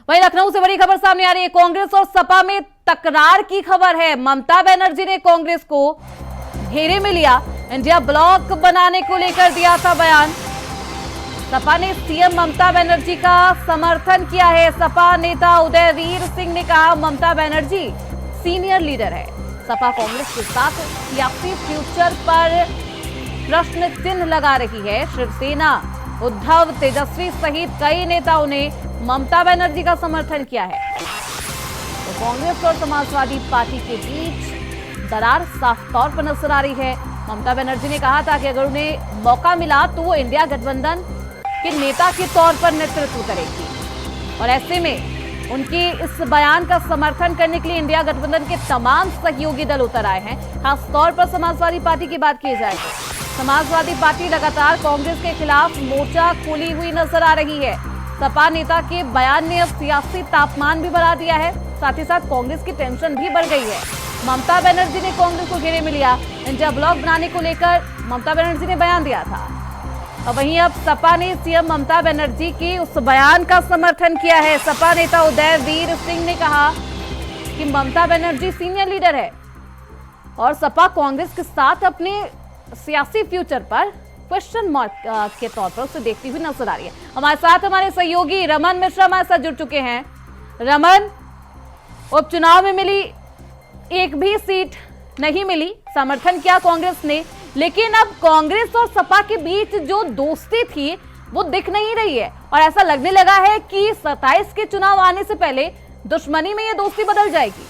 वहीं लखनऊ से बड़ी खबर सामने आ रही है। कांग्रेस और सपा में तकरार की खबर है। ममता बनर्जी ने कांग्रेस को घेरे में लिया, इंडिया ब्लॉक बनाने को लेकर दिया था बयान। सपा ने सीएम ममता बनर्जी का समर्थन किया है। सपा नेता उदयवीर सिंह ने कहा ममता बनर्जी सीनियर लीडर है। सपा कांग्रेस के साथ सियासी फ्यूचर पर प्रश्न चिन्ह लगा रही है। शिवसेना, उद्धव, तेजस्वी सहित कई नेताओं ने ममता बनर्जी का समर्थन किया है। तो कांग्रेस और समाजवादी पार्टी के बीच दरार साफ तौर पर नजर आ रही है। ममता बनर्जी ने कहा था कि अगर उन्हें मौका मिला तो वो इंडिया गठबंधन के नेता के तौर पर नेतृत्व करेगी और ऐसे में उनके इस बयान का समर्थन करने के लिए इंडिया गठबंधन के तमाम सहयोगी दल उतर आए हैं। खास तौर पर समाजवादी पार्टी की बात की जाए तो समाजवादी पार्टी लगातार कांग्रेस के खिलाफ मोर्चा खोली हुई नजर आ रही है। सपा नेता के बयान ने अब सियासी तापमान भी बढ़ा दिया है, साथ ही साथ कांग्रेस की टेंशन भी बढ़ गई है। ममता बनर्जी ने कांग्रेस को घेरे में लिया। इंडिया ब्लॉक बनाने को लेकर ममता बनर्जी ने बयान दिया था और वहीं अब सपा ने सीएम ममता बनर्जी के उस बयान का समर्थन किया है। सपा नेता उदयवीर सिंह ने कहा कि ममता बनर्जी सीनियर लीडर है और सपा कांग्रेस के साथ अपने सियासी फ्यूचर पर क्वेश्चन मार्क के तौर पर उसे देखती हुई नजर आ रही है। हमारे साथ हमारे सहयोगी रमन मिश्रा हमारे साथ जुड़ चुके हैं। रमन, उपचुनाव में मिली एक भी सीट नहीं मिली, समर्थन किया कांग्रेस ने, लेकिन अब कांग्रेस और सपा के बीच जो दोस्ती थी वो दिख नहीं रही है और ऐसा लगने लगा है कि 27 के चुनाव आने से पहले दुश्मनी में ये दोस्ती बदल जाएगी।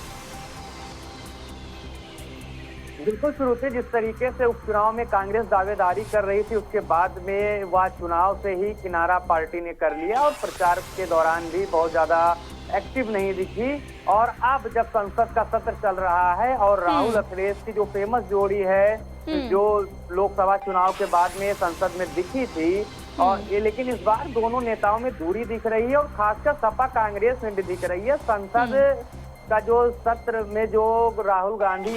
बिल्कुल श्रुति, जिस तरीके से उपचुनाव में कांग्रेस दावेदारी कर रही थी उसके बाद में वह चुनाव से ही किनारा पार्टी ने कर लिया और प्रचार के दौरान भी बहुत ज्यादा एक्टिव नहीं दिखी। और अब जब संसद का सत्र चल रहा है और राहुल अखिलेश की जो फेमस जोड़ी है जो लोकसभा चुनाव के बाद में संसद में दिखी थी और ये, लेकिन इस बार दोनों नेताओं में दूरी दिख रही है और खासकर सपा कांग्रेस में भी दिख रही है। संसद का जो सत्र में जो राहुल गांधी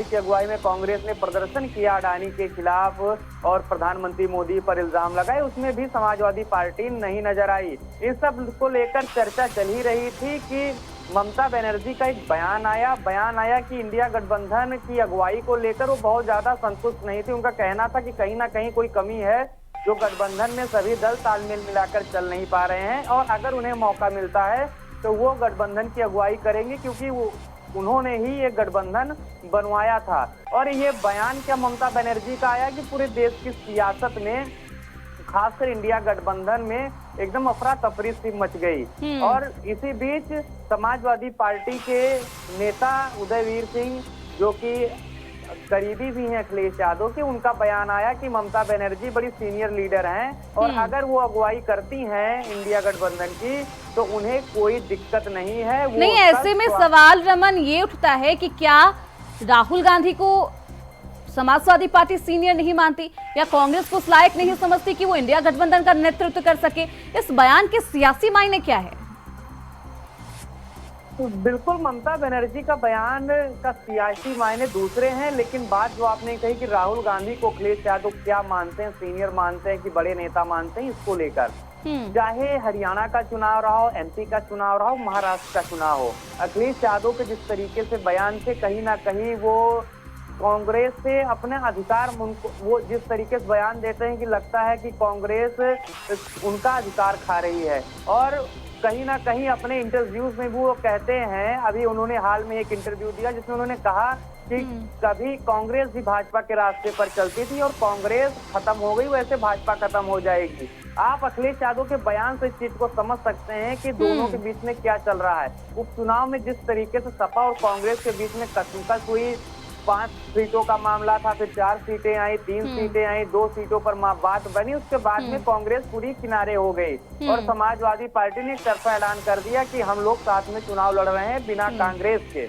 की अगुवाई में कांग्रेस ने प्रदर्शन किया अडानी के खिलाफ और प्रधानमंत्री मोदी पर इल्जाम लगाए, उसमें भी समाजवादी पार्टी नहीं नजर आई। इस सब को लेकर चर्चा चल ही रही थी कि ममता बनर्जी का एक बयान आया कि इंडिया गठबंधन की अगुवाई को लेकर वो बहुत ज्यादा संतुष्ट नहीं थी। उनका कहना था कि कहीं ना कहीं कोई कमी है जो गठबंधन में सभी दल तालमेल मिलाकर चल नहीं पा रहे हैं और अगर उन्हें मौका मिलता है तो वो गठबंधन की अगुवाई करेंगे क्योंकि उन्होंने ही ये गठबंधन बनवाया था। और ये बयान क्या ममता बनर्जी का आया कि पूरे देश की सियासत में खासकर इंडिया गठबंधन में एकदम अफरा तफरी सी मच गई। और इसी बीच समाजवादी पार्टी के नेता उदयवीर सिंह जो कि करीबी भी हैं अखिलेश यादव के, उनका बयान आया कि ममता बनर्जी बड़ी सीनियर लीडर हैं और अगर वो अगुवाई करती हैं इंडिया गठबंधन की तो उन्हें कोई दिक्कत नहीं है। वो नहीं, ऐसे में सवाल रमन ये उठता है कि क्या राहुल गांधी को समाजवादी पार्टी सीनियर नहीं मानती या कांग्रेस को उस लायक नहीं समझती कि वो इंडिया गठबंधन का नेतृत्व कर सके? इस बयान के सियासी मायने क्या है? बिल्कुल, ममता बनर्जी का बयान का सियासी मायने दूसरे हैं, लेकिन बात जो आपने कही कि राहुल गांधी को अखिलेश यादव क्या मानते हैं, सीनियर मानते हैं कि बड़े नेता मानते हैं, इसको लेकर चाहे हरियाणा का चुनाव रहा हो, एमपी का चुनाव रहा हो, महाराष्ट्र का चुनाव हो, अखिलेश यादव के जिस तरीके से बयान से कहीं ना कहीं वो कांग्रेस से अपने अधिकार, वो जिस तरीके से बयान देते हैं कि लगता है कि कांग्रेस उनका अधिकार खा रही है। और कहीं ना कहीं अपने इंटरव्यूज में भी वो कहते हैं, अभी उन्होंने हाल में एक इंटरव्यू दिया जिसमें उन्होंने कहा कि कभी कांग्रेस भी भाजपा के रास्ते पर चलती थी और कांग्रेस खत्म हो गई वैसे भाजपा खत्म हो जाएगी। आप अखिलेश यादव के बयान से इस चीज को समझ सकते हैं कि दोनों के बीच में क्या चल रहा है। उपचुनाव में जिस तरीके से सपा और कांग्रेस के बीच में कसूकस हुई, 5 सीटों का मामला था, फिर 4 सीटें आई, 3 सीटें आई, 2 सीटों पर बात बनी, उसके बाद में कांग्रेस पूरी किनारे हो गई और समाजवादी पार्टी ने तरफा ऐलान कर दिया कि हम लोग साथ में चुनाव लड़ रहे हैं बिना कांग्रेस के।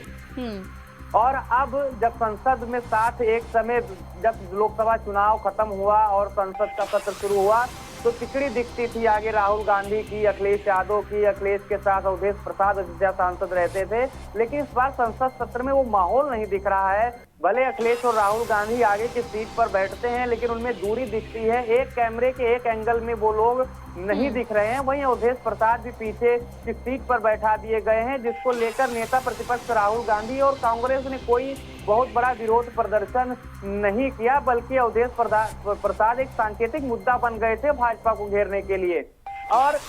और अब जब संसद में साथ एक समय जब लोकसभा चुनाव खत्म हुआ और संसद का सत्र शुरू हुआ तो तिकड़ी दिखती थी आगे राहुल गांधी की, अखिलेश यादव की। अखिलेश के साथ अवधेश प्रसाद अयोध्या सांसद रहते थे, लेकिन इस बार संसद सत्र में वो माहौल नहीं दिख रहा है भले अखिलेश और राहुल गांधी आगे की सीट पर बैठते हैं, लेकिन उनमें दूरी दिखती है। एक कैमरे के एक एंगल में वो लोग नहीं दिख रहे हैं। वहीं अवधेश प्रसाद भी पीछे की सीट पर बैठा दिए गए हैं, जिसको लेकर नेता प्रतिपक्ष राहुल गांधी और कांग्रेस ने कोई बहुत बड़ा विरोध प्रदर्शन नहीं किया, बल्कि अवधेश प्रसाद एक सांकेतिक मुद्दा बन गए थे भाजपा को घेरने के लिए। और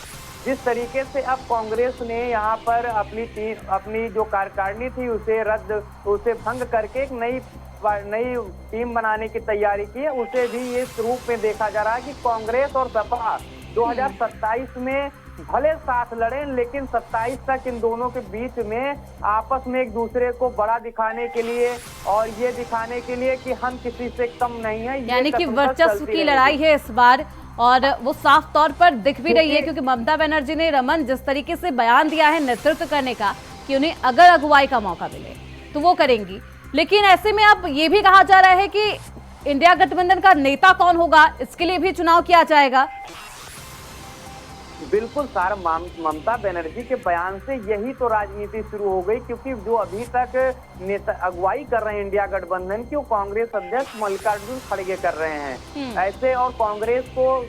जिस तरीके से अब कांग्रेस ने यहाँ पर अपनी जो कार्यकारिणी थी उसे भंग करके एक नई टीम बनाने की तैयारी की है, उसे भी इस रूप में देखा जा रहा है कि कांग्रेस और सपा 2027 में भले साथ लड़ें, लेकिन 27 तक इन दोनों के बीच में आपस में एक दूसरे को बड़ा दिखाने के लिए और ये दिखाने के लिए कि हम किसी से कम नहीं है, यानी कि वर्चस्व की लड़ाई है इस बार, और वो साफ तौर पर दिख भी रही है, क्योंकि ममता बनर्जी ने रमन जिस तरीके से बयान दिया है नेतृत्व करने का कि उन्हें अगर अगुवाई का मौका मिले तो वो करेंगी। लेकिन ऐसे में अब ये भी कहा जा रहा है कि इंडिया गठबंधन का नेता कौन होगा, इसके लिए भी चुनाव किया जाएगा। बिल्कुल सर, ममता बनर्जी के बयान से यही तो राजनीति शुरू हो गई, क्योंकि जो अभी तक नेता अगुवाई कर रहे हैं इंडिया गठबंधन की, वो कांग्रेस अध्यक्ष मल्लिकार्जुन खड़गे कर रहे हैं। ऐसे और कांग्रेस को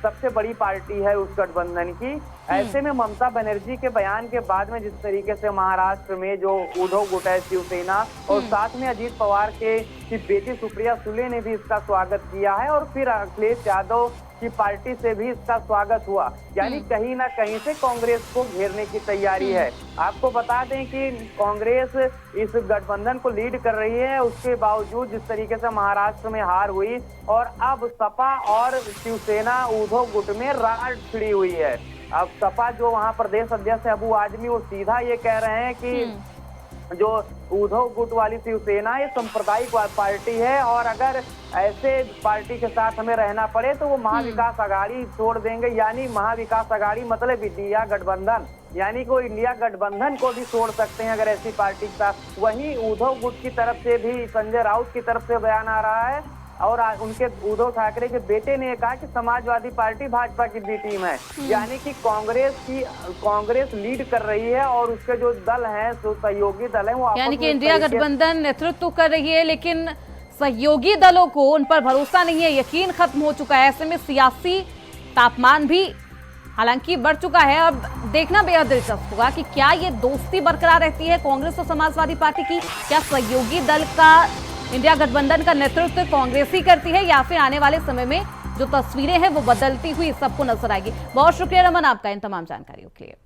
सबसे बड़ी पार्टी है उस गठबंधन की। ऐसे में ममता बनर्जी के बयान के बाद में जिस तरीके से महाराष्ट्र में जो उद्धव गुट है शिवसेना, और साथ में अजीत पवार की बेटी सुप्रिया सुले ने भी इसका स्वागत किया है, और फिर अखिलेश यादव की पार्टी से भी इसका स्वागत हुआ। यानी कहीं ना कहीं से कांग्रेस को घेरने की तैयारी है। आपको बता दें कि कांग्रेस इस गठबंधन को लीड कर रही है, उसके बावजूद जिस तरीके से महाराष्ट्र में हार हुई और अब सपा और शिवसेना उद्धव गुट में रार छिड़ी हुई है। अब सपा जो वहां प्रदेश अध्यक्ष अबू आजमी, वो सीधा ये कह रहे हैं कि जो उद्धव गुट वाली शिवसेना ये सांप्रदायिक पार्टी है, और अगर ऐसे पार्टी के साथ हमें रहना पड़े तो वो महाविकास आघाड़ी छोड़ देंगे। यानी महाविकास आघाड़ी मतलब इंडिया गठबंधन, यानी कि वो इंडिया गठबंधन को भी छोड़ सकते हैं अगर ऐसी पार्टी के साथ। वहीं उद्धव गुट की तरफ से भी संजय राउत की तरफ से बयान आ रहा है, और उनके उद्धव ठाकरे के बेटे ने कहा कि समाजवादी पार्टी भाजपा की बी टीम है। यानी कि कांग्रेस लीड कर रही है, और उसके जो दल हैं, जो सहयोगी दल हैं, वो यानी कि इंडिया गठबंधन नेतृत्व कर रही है, लेकिन सहयोगी दलों को उन पर भरोसा नहीं है, यकीन खत्म हो चुका है। ऐसे में सियासी तापमान भी हालांकि बढ़ चुका है। अब देखना बेहद दिलचस्प होगा कि क्या ये दोस्ती बरकरार रहती है कांग्रेस और समाजवादी पार्टी की, क्या सहयोगी दल का इंडिया गठबंधन का नेतृत्व कांग्रेस ही करती है, या फिर आने वाले समय में जो तस्वीरें हैं वो बदलती हुई सबको नजर आएगी। बहुत शुक्रिया रमन आपका इन तमाम जानकारियों के लिए।